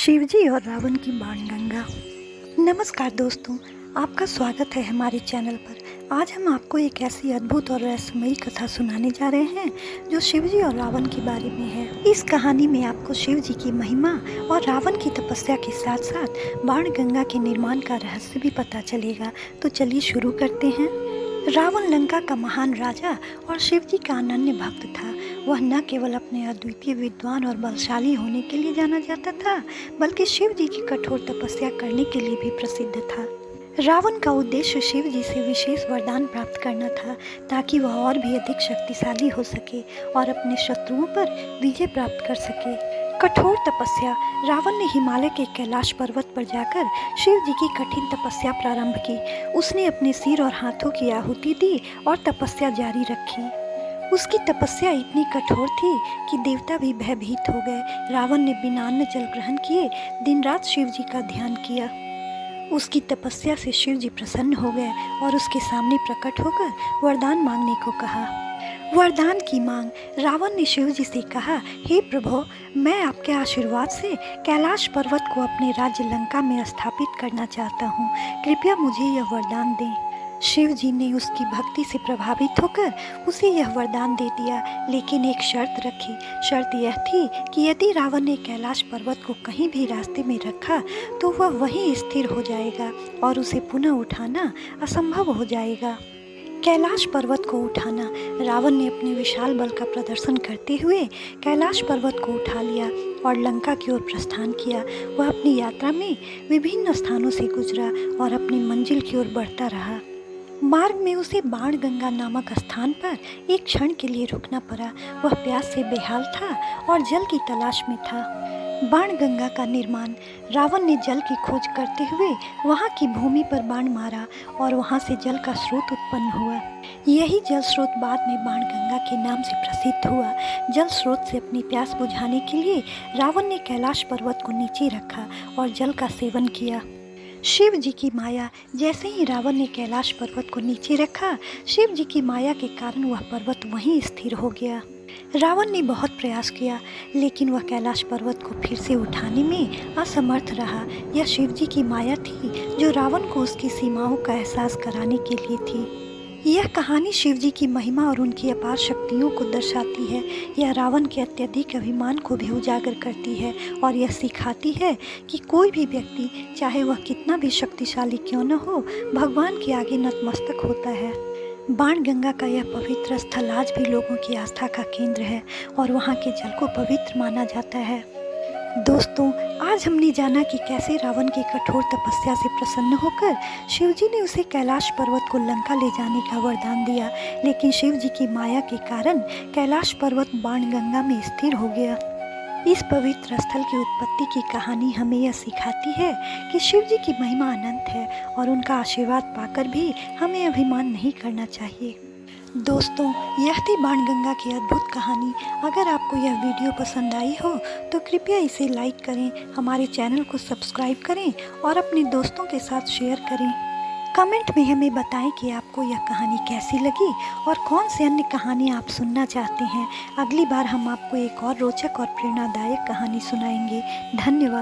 शिवजी और रावण की बाणगंगा। नमस्कार दोस्तों, आपका स्वागत है हमारे चैनल पर। आज हम आपको एक ऐसी अद्भुत और रहस्यमयी कथा सुनाने जा रहे हैं जो शिवजी और रावण के बारे में है। इस कहानी में आपको शिवजी की महिमा और रावण की तपस्या के साथ साथ बाणगंगा के निर्माण का रहस्य भी पता चलेगा। तो चलिए शुरू करते हैं। रावण लंका का महान राजा और शिवजी का अनन्य भक्त था। वह न केवल अपने अद्वितीय विद्वान और बलशाली होने के लिए जाना जाता था, बल्कि शिव जी की कठोर तपस्या करने के लिए भी प्रसिद्ध था। रावण का उद्देश्य शिव जी से विशेष वरदान प्राप्त करना था, ताकि वह और भी अधिक शक्तिशाली हो सके और अपने शत्रुओं पर विजय प्राप्त कर सके। कठोर तपस्या। रावण ने हिमालय के कैलाश पर्वत पर जाकर शिव जी की कठिन तपस्या प्रारंभ की। उसने अपने सिर और हाथों की आहुति दी और तपस्या जारी रखी। उसकी तपस्या इतनी कठोर थी कि देवता भी भयभीत हो गए। रावण ने बिना अन्न जल ग्रहण किए दिन रात शिव जी का ध्यान किया। उसकी तपस्या से शिव जी प्रसन्न हो गए और उसके सामने प्रकट होकर वरदान मांगने को कहा। वरदान की मांग। रावण ने शिव जी से कहा, हे प्रभु, मैं आपके आशीर्वाद से कैलाश पर्वत को अपने राज्य लंका में स्थापित करना चाहता हूँ। कृपया मुझे यह वरदान दें। शिव जी ने उसकी भक्ति से प्रभावित होकर उसे यह वरदान दे दिया, लेकिन एक शर्त रखी। शर्त यह थी कि यदि रावण ने कैलाश पर्वत को कहीं भी रास्ते में रखा तो वह वहीं स्थिर हो जाएगा और उसे पुनः उठाना असंभव हो जाएगा। कैलाश पर्वत को उठाना। रावण ने अपने विशाल बल का प्रदर्शन करते हुए कैलाश पर्वत को उठा लिया और लंका की ओर प्रस्थान किया। वह अपनी यात्रा में विभिन्न स्थानों से गुजरा और अपनी मंजिल की ओर बढ़ता रहा। मार्ग में उसे बाणगंगा नामक स्थान पर एक क्षण के लिए रुकना पड़ा। वह प्यास से बेहाल था और जल की तलाश में था। बाणगंगा का निर्माण। रावण ने जल की खोज करते हुए वहां की भूमि पर बाण मारा और वहां से जल का स्रोत उत्पन्न हुआ। यही जल स्रोत बाद में बाणगंगा के नाम से प्रसिद्ध हुआ। जल स्रोत से अपनी प्यास बुझाने के लिए रावण ने कैलाश पर्वत को नीचे रखा और जल का सेवन किया। शिव जी की माया। जैसे ही रावण ने कैलाश पर्वत को नीचे रखा, शिव जी की माया के कारण वह पर्वत वहीं स्थिर हो गया। रावण ने बहुत प्रयास किया, लेकिन वह कैलाश पर्वत को फिर से उठाने में असमर्थ रहा। यह शिव जी की माया थी जो रावण को उसकी सीमाओं का एहसास कराने के लिए थी। यह कहानी शिव जी की महिमा और उनकी अपार शक्तियों को दर्शाती है। यह रावण के अत्यधिक अभिमान को भी उजागर करती है और यह सिखाती है कि कोई भी व्यक्ति, चाहे वह कितना भी शक्तिशाली क्यों न हो, भगवान के आगे नतमस्तक होता है। बाणगंगा का यह पवित्र स्थल आज भी लोगों की आस्था का केंद्र है और वहाँ के जल को पवित्र माना जाता है। दोस्तों, आज हमने जाना कि कैसे रावण की कठोर तपस्या से प्रसन्न होकर शिवजी ने उसे कैलाश पर्वत को लंका ले जाने का वरदान दिया, लेकिन शिवजी की माया के कारण कैलाश पर्वत बाणगंगा में स्थिर हो गया। इस पवित्र स्थल की उत्पत्ति की कहानी हमें यह सिखाती है कि शिवजी की महिमा अनंत है और उनका आशीर्वाद पाकर भी हमें अभिमान नहीं करना चाहिए। दोस्तों, यह थी बाणगंगा की अद्भुत कहानी। अगर आपको यह वीडियो पसंद आई हो तो कृपया इसे लाइक करें, हमारे चैनल को सब्सक्राइब करें और अपने दोस्तों के साथ शेयर करें। कमेंट में हमें बताएं कि आपको यह कहानी कैसी लगी और कौन सी अन्य कहानी आप सुनना चाहते हैं। अगली बार हम आपको एक और रोचक और प्रेरणादायक कहानी सुनाएंगे। धन्यवाद।